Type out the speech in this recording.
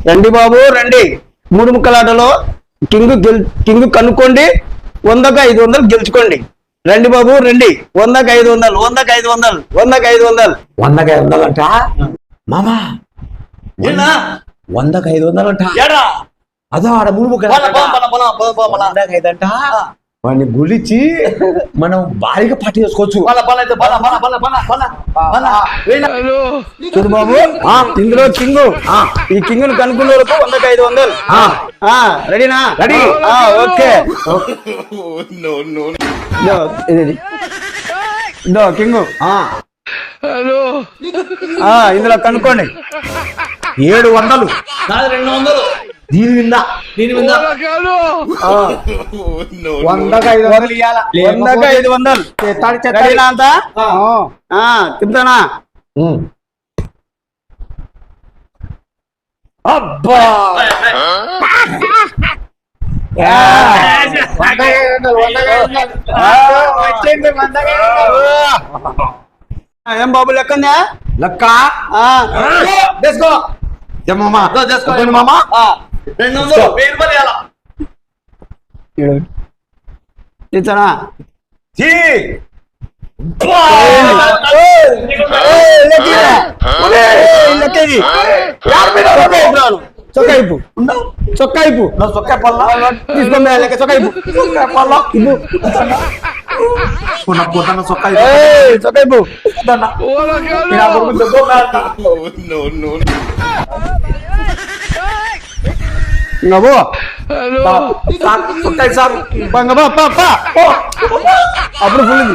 రండి బాబు రండి. 3 ముక్కలాటలో కింగ్ కనుక్కోండి. 100కు 500 గెలుచుకోండి. రండి బాబు రండి. 100కు 500, 100కు 500, 100కు 500. 100కు 500 అంట మామా. 100కు 500 అంట. అదో ఆడ 3 ముక్కలు 100కు 5 అంట. వాడిని గులిచి మనం భారీగా పార్టీ చేసుకోవచ్చు. చూడు బాబు ఇందులో ఈ కింగ్ను కనుక్కునే వరకు 100కు 500. రెడీనా? రెడీ. ఓకే. ఇదో కింగ్. ఇందులో కనుక్కోండి. 700. 200. దీని మీద 100కు 500 ఇయ్యాలా? 100కు 500. రెడీనా అంతా? తిప్పుతానా? అబ్బా ఏం బాబు లెక్కందా? లెక్క తీసుకో. మామా 200. 1000 రూపాయలు తీసానా? చొక్కాయిపు చొక్కాయిపు తీసుకోండి. లెక్క చొక్కాయిపు చొక్కాయిపు. నవ్వు అప్పుడు ఫుల్